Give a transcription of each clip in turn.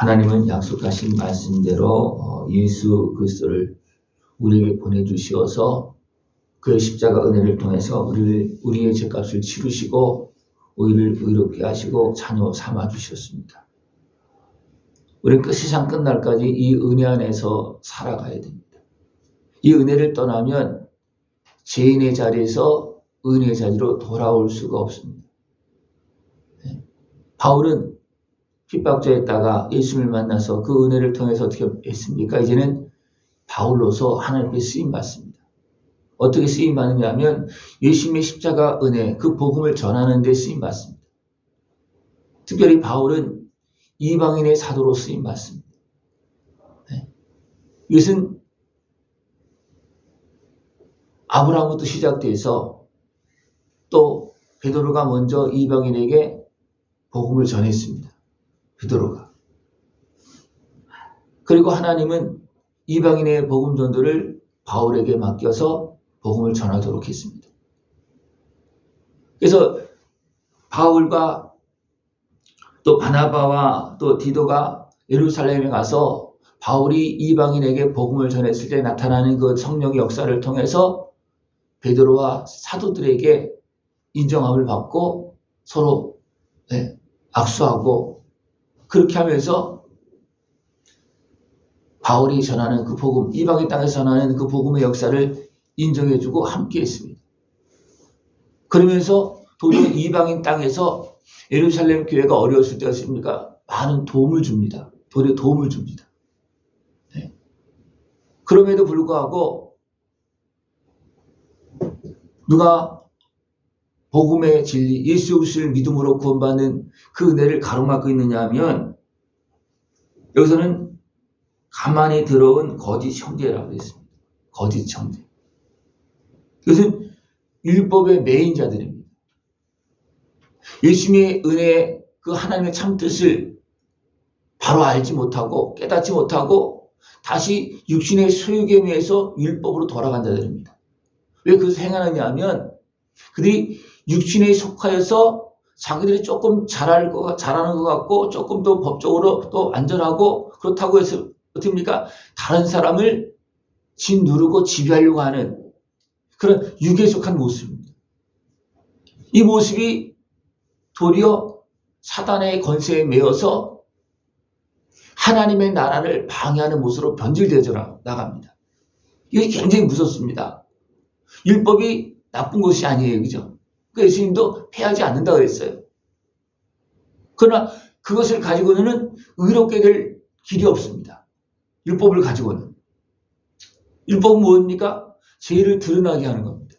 하나님은 약속하신 말씀대로 예수 그리스도를 우리에게 보내주시어서 그의 십자가 은혜를 통해서 우리의 죄값을 치르시고 우리를 의롭게 하시고 자녀 삼아 주셨습니다. 우리는 그 세상 끝날까지 이 은혜 안에서 살아가야 됩니다. 이 은혜를 떠나면 죄인의 자리에서 은혜의 자리로 돌아올 수가 없습니다. 바울은 핍박자였다가 예수님을 만나서 그 은혜를 통해서 어떻게 했습니까? 이제는 바울로서 하나님께 쓰임받습니다. 어떻게 쓰임받느냐 하면 예수님의 십자가 은혜, 그 복음을 전하는 데 쓰임받습니다. 특별히 바울은 이방인의 사도로 쓰임받습니다. 이것은 아브라함부터 시작돼서 또 베드로가 먼저 이방인에게 복음을 전했습니다. 베드로가. 그리고 하나님은 이방인의 복음 전도를 바울에게 맡겨서 복음을 전하도록 했습니다. 그래서 바울과 또 바나바와 또 디도가 예루살렘에 가서 바울이 이방인에게 복음을 전했을 때 나타나는 그 성령의 역사를 통해서 베드로와 사도들에게 인정함을 받고 서로 악수하고 그렇게 하면서 바울이 전하는 그 복음, 이방인 땅에서 전하는 그 복음의 역사를 인정해주고 함께 했습니다. 그러면서 도리어 이방인 땅에서 예루살렘 교회가 어려웠을 때였습니까? 많은 도움을 줍니다. 도리어 도움을 줍니다. 그럼에도 불구하고 누가 복음의 진리, 예수 그리스도를 믿음으로 구원받는 그 은혜를 가로막고 있느냐 하면 여기서는 가만히 들어온 거짓 형제라고 했습니다. 거짓 형제. 이것은 율법의 매인자들입니다. 예수님의 은혜, 그 하나님의 참 뜻을 바로 알지 못하고 깨닫지 못하고 다시 육신의 소유에 의해서 율법으로 돌아간 자들입니다. 왜 그것을 행하느냐 하면 그들이 육신에 속하여서 자기들이 조금 잘하는 것 같고 조금 더 법적으로 또 안전하고 그렇다고 해서 어떻습니까? 다른 사람을 짓누르고 지배하려고 하는 그런 육에 속한 모습입니다. 이 모습이 도리어 사단의 권세에 매여서 하나님의 나라를 방해하는 모습으로 변질되어 나갑니다. 이게 굉장히 무섭습니다. 율법이 나쁜 것이 아니에요. 그죠? 그 예수님도 패하지 않는다고 했어요. 그러나 그것을 가지고는 의롭게 될 길이 없습니다. 율법을 가지고는. 율법은 무엇입니까? 죄를 드러나게 하는 겁니다.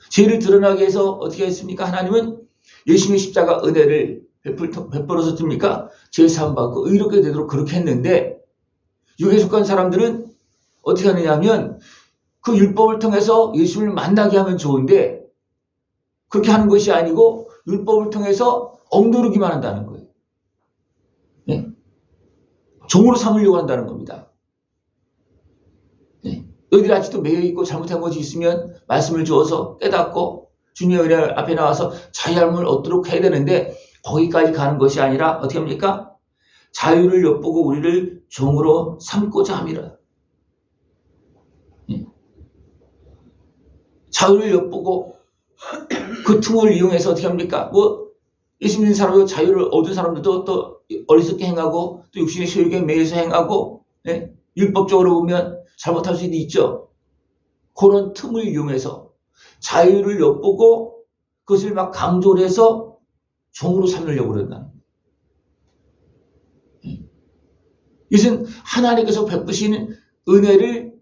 죄를 드러나게 해서 어떻게 했습니까? 하나님은 예수님의 십자가 은혜를 베풀어서 줍니까? 죄 사함 받고 의롭게 되도록 그렇게 했는데 육에 속한 사람들은 어떻게 하느냐 하면 그 율법을 통해서 예수님을 만나게 하면 좋은데 그렇게 하는 것이 아니고 율법을 통해서 억누르기만 한다는 거예요. 네? 종으로 삼으려고 한다는 겁니다. 네? 너희들이 아직도 매여있고 잘못한 것이 있으면 말씀을 주어서 깨닫고 주님의 은혜 앞에 나와서 자유함을 얻도록 해야 되는데 거기까지 가는 것이 아니라 어떻게 합니까? 자유를 엿보고 우리를 종으로 삼고자 함이라. 네? 자유를 엿보고 그 틈을 이용해서 어떻게 합니까? 예수 믿는 사람도 자유를 얻은 사람들도 또 어리석게 행하고 또 육신의 소유에 매여서 행하고 율법적으로 보면 잘못할 수도 있죠. 그런 틈을 이용해서 자유를 엿보고 그것을 막 강조를 해서 종으로 삼으려고 그런다. 이것은 하나님께서 베푸시는 은혜를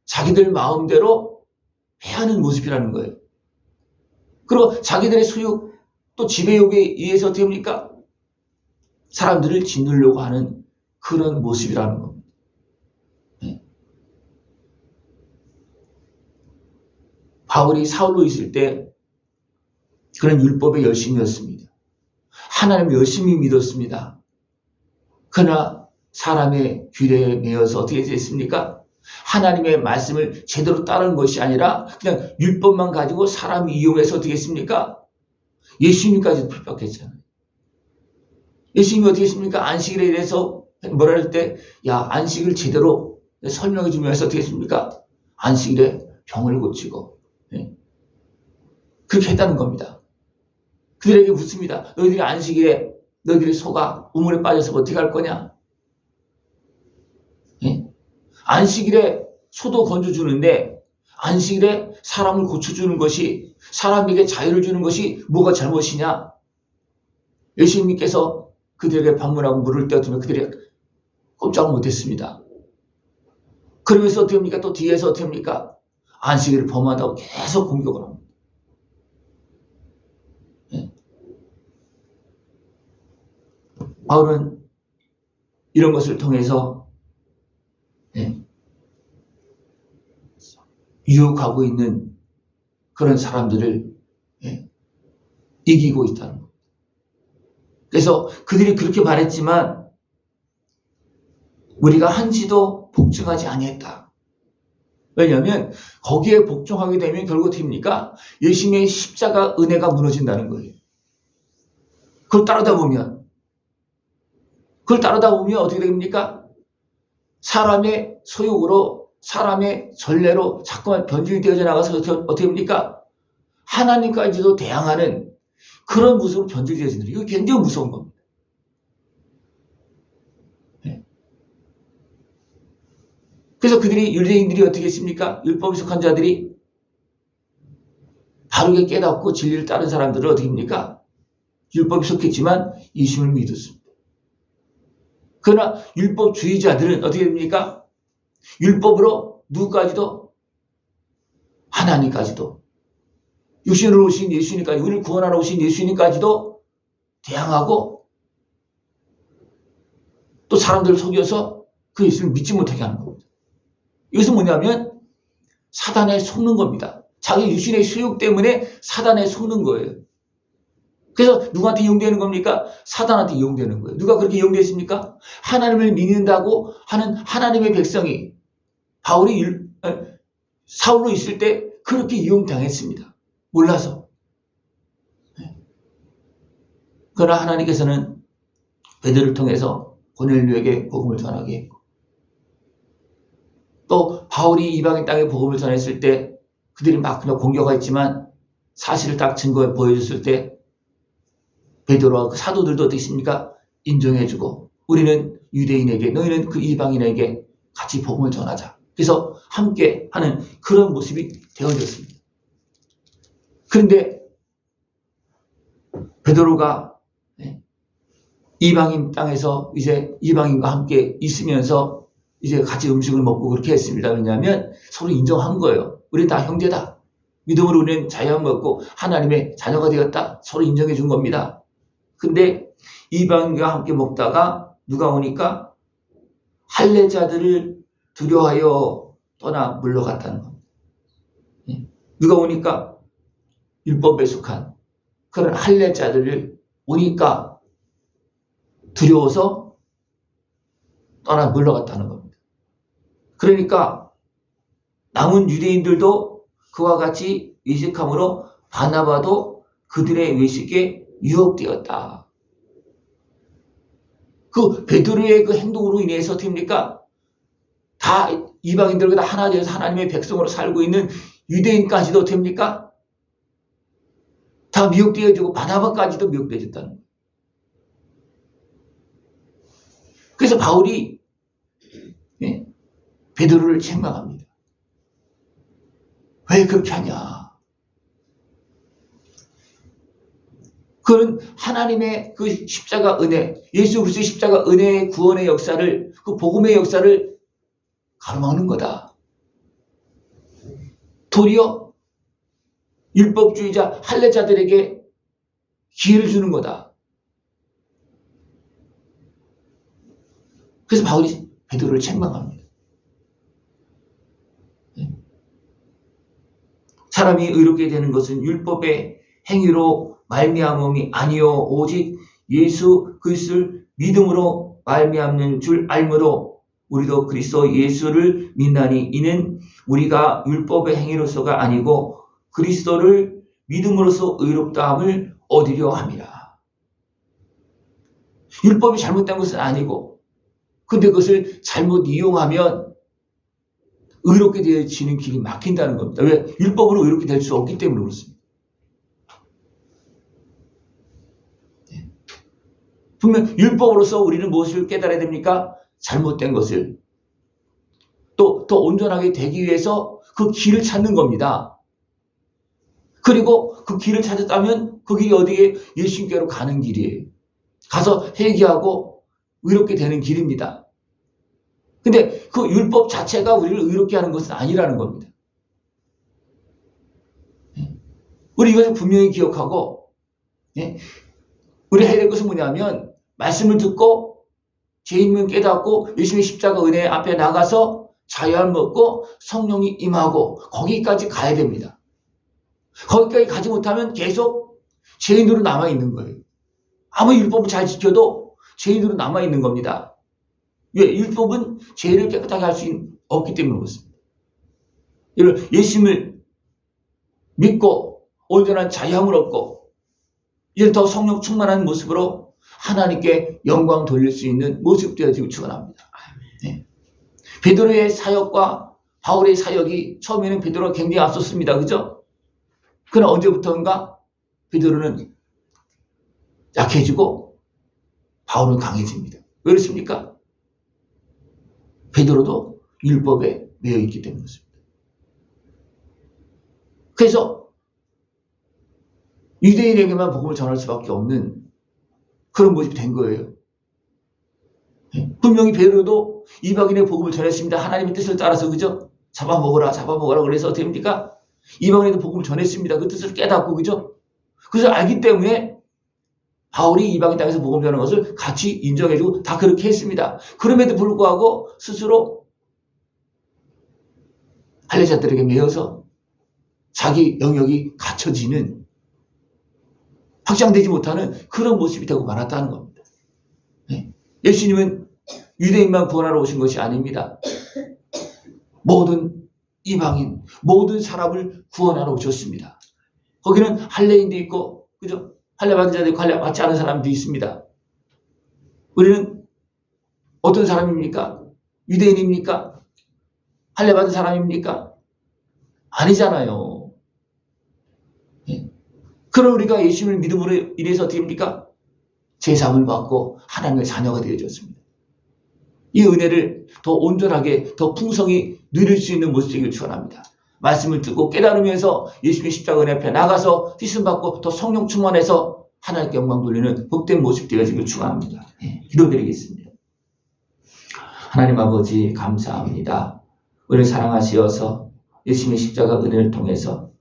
자기들 마음대로 해하는 모습이라는 거예요. 그리고 자기들의 소유 또 지배욕에 의해서 어떻게 합니까? 사람들을 짓누르려고 하는 그런 모습이라는 겁니다. 바울이 사울로 있을 때 그런 율법에 열심이었습니다. 하나님을 열심히 믿었습니다. 그러나 사람의 규례에 매여서 어떻게 됐습니까? 하나님의 말씀을 제대로 따르는 것이 아니라 그냥 율법만 가지고 사람이 이용해서 어떻게 했습니까? 예수님까지도 핍박했잖아요. 예수님이 어떻게 했습니까? 안식일에 대해서 뭐라 할 때, 야, 안식을 제대로 설명해 주면서 어떻게 했습니까? 안식일에 병을 고치고, 예? 그렇게 했다는 겁니다. 그들에게 묻습니다. 너희들이 안식일에 너희들이 소가 우물에 빠져서 어떻게 할 거냐? 예? 안식일에 소도 건져주는데 안식일에 사람을 고쳐주는 것이, 사람에게 자유를 주는 것이 뭐가 잘못이냐? 예수님께서 그들에게 방문하고 물을 떼어주면 그들이 꼼짝을 못했습니다. 그러면서 어떻게 합니까? 또 뒤에서 어떻게 합니까? 안식일을 범한다고 계속 공격을 합니다. 예? 바울은 이런 것을 통해서, 예, 유혹하고 있는 그런 사람들을, 예, 이기고 있다는 겁니다. 그래서 그들이 그렇게 말했지만 우리가 한지도 복종하지 아니했다. 왜냐하면 거기에 복종하게 되면 결국 어떻게 됩니까? 예수님의 십자가 은혜가 무너진다는 거예요. 그걸 따르다 보면 어떻게 됩니까? 사람의 소욕으로, 사람의 전례로 자꾸만 변질이 되어져 나가서 어떻게 됩니까? 하나님까지도 대항하는 그런 모습으로 변질되어지는, 이거 굉장히 무서운 겁니다. 네. 그래서 그들이, 유대인들이 어떻게 했습니까? 율법에 속한 자들이 바르게 깨닫고 진리를 따른 사람들은 어떻게 합니까? 율법에 속했지만 예수님을 믿었습니다. 그러나 율법주의자들은 어떻게 됩니까? 율법으로 누구까지도, 하나님까지도, 육신으로 오신 예수님까지, 우리를 구원하러 오신 예수님까지도 대항하고 또 사람들을 속여서 그 예수님을 믿지 못하게 하는 겁니다. 이것은 뭐냐면 사단에 속는 겁니다. 자기 육신의 수욕 때문에 사단에 속는 거예요. 그래서 누구한테 이용되는 겁니까? 사단한테 이용되는 거예요. 누가 그렇게 이용됐습니까? 하나님을 믿는다고 하는 하나님의 백성이, 바울이 사울로 있을 때 그렇게 이용당했습니다. 몰라서. 그러나 하나님께서는 베드로를 통해서 고넬료에게 복음을 전하게 했고, 또 바울이 이방인 땅에 복음을 전했을 때 그들이 막 그냥 공격했지만 사실을 딱 증거해 보여줬을 때 베드로와 그 사도들도 어떻게 했습니까? 인정해주고, 우리는 유대인에게, 너희는 그 이방인에게 같이 복음을 전하자. 그래서 함께 하는 그런 모습이 되어졌습니다. 그런데 베드로가 이방인 땅에서 이제 이방인과 함께 있으면서 이제 같이 음식을 먹고 그렇게 했습니다. 왜냐하면 서로 인정한 거예요. 우리 다 형제다. 믿음으로 우리는 자유함 얻고 하나님의 자녀가 되었다. 서로 인정해 준 겁니다. 근데 이방인과 함께 먹다가 누가 오니까 할례자들을 두려워하여 떠나 물러갔다는 겁니다. 누가 오니까 율법에 속한 그런 할례자들을 오니까 두려워서 떠나 물러갔다는 겁니다. 그러니까 남은 유대인들도 그와 같이 외식함으로 바나바도 그들의 외식에 유혹되었다. 그 베드로의 그 행동으로 인해서 어떻게 됩니까? 다 이방인들과 다 하나 되어서 하나님의 백성으로 살고 있는 유대인까지도 어떻게 됩니까? 다 미혹되어지고 바나바까지도 미혹되어졌다는 거예요. 그래서 바울이 베드로를 책망합니다. 왜 그렇게 하냐? 그건 하나님의 그 십자가 은혜, 예수 그리스도의 십자가 은혜의 구원의 역사를, 그 복음의 역사를 가로막는 거다. 도리어 율법주의자 할례자들에게 기회를 주는 거다. 그래서 바울이 베드로를 책망합니다. 사람이 의롭게 되는 것은 율법의 행위로 말미암음이 아니요 오직 예수 그리스도를 믿음으로 말미암는 줄 알므로 우리도 그리스도 예수를 믿나니 이는 우리가 율법의 행위로서가 아니고 그리스도를 믿음으로써 의롭다함을 얻으려 함이라. 율법이 잘못된 것은 아니고, 근데 그것을 잘못 이용하면 의롭게 되어지는 길이 막힌다는 겁니다. 왜? 율법으로 의롭게 될 수 없기 때문에 그렇습니다. 분명 율법으로서 우리는 무엇을 깨달아야 됩니까? 잘못된 것을. 또 더 온전하게 되기 위해서 그 길을 찾는 겁니다. 그리고 그 길을 찾았다면 그 길이 어디에? 예수님께로 가는 길이에요. 가서 회개하고 의롭게 되는 길입니다. 근데 그 율법 자체가 우리를 의롭게 하는 것은 아니라는 겁니다. 우리 이것을 분명히 기억하고, 우리 해야 될 것은 뭐냐면 말씀을 듣고 죄인은 깨닫고 예수님의 십자가 은혜 앞에 나가서 자유함을 먹고 성령이 임하고 거기까지 가야 됩니다. 거기까지 가지 못하면 계속 죄인으로 남아있는 거예요. 아무리 율법을 잘 지켜도 죄인으로 남아있는 겁니다. 왜? 율법은 죄를 깨끗하게 할 수 없기 때문에 그렇습니다. 예수님을 믿고 온전한 자유함을 얻고 이제 더 성령 충만한 모습으로 하나님께 영광 돌릴 수 있는 모습 되어지고 축원합니다. 네. 베드로의 사역과 바울의 사역이 처음에는 베드로가 굉장히 앞섰습니다. 그죠? 그러나 언제부터인가 베드로는 약해지고 바울은 강해집니다. 왜 그렇습니까? 베드로도 율법에 매여 있기 때문이었습니다. 그래서 유대인에게만 복음을 전할 수밖에 없는 그런 모습이 된 거예요. 분명히 베드로도 이방인의 복음을 전했습니다. 하나님의 뜻을 따라서, 그죠? 잡아먹으라 그래서 어떻게 됩니까? 이방인에도 복음을 전했습니다. 그 뜻을 깨닫고, 그죠? 그래서 알기 때문에 바울이 이방인 땅에서 복음 전하는 것을 같이 인정해주고 다 그렇게 했습니다. 그럼에도 불구하고 스스로 할례자들에게 매여서 자기 영역이 갖춰지는, 확장되지 못하는 그런 모습이 되고 말았다는 겁니다. 예수님은 유대인만 구원하러 오신 것이 아닙니다. 모든 이방인, 모든 사람을 구원하러 오셨습니다. 거기는 할례인도 있고, 그죠? 할례 받은 자도 있고, 할례 받지 않은 사람도 있습니다. 우리는 어떤 사람입니까? 유대인입니까? 할례 받은 사람입니까? 아니잖아요. 그럼 우리가 예수님을 믿음으로 인해서 어떻게 됩니까? 제사함을 받고 하나님의 자녀가 되어졌습니다. 이 은혜를 더 온전하게, 더 풍성히 누릴 수 있는 모습 되기를 축원합니다. 말씀을 듣고 깨달으면서 예수님의 십자가 은혜 앞에 나가서 휘씀 받고 더 성령 충만해서 하나님께 영광 돌리는 복된 모습 되어지기를 축원합니다. 기도드리겠습니다. 하나님 아버지 감사합니다. 우리를 사랑하시어서 예수님의 십자가 은혜를 통해서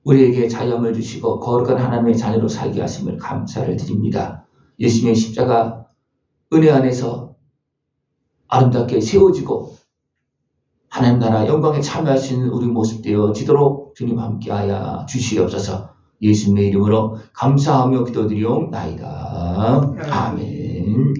우리에게 자유함을 주시고 거룩한 하나님의 자녀로 살게 하심을 감사를 드립니다. 예수님의 십자가 은혜 안에서 아름답게 세워지고 하나님 나라 영광에 참여할 수 있는 우리 모습 되어지도록 주님 함께하여 주시옵소서. 예수님의 이름으로 감사하며 기도드리옵나이다. 아멘.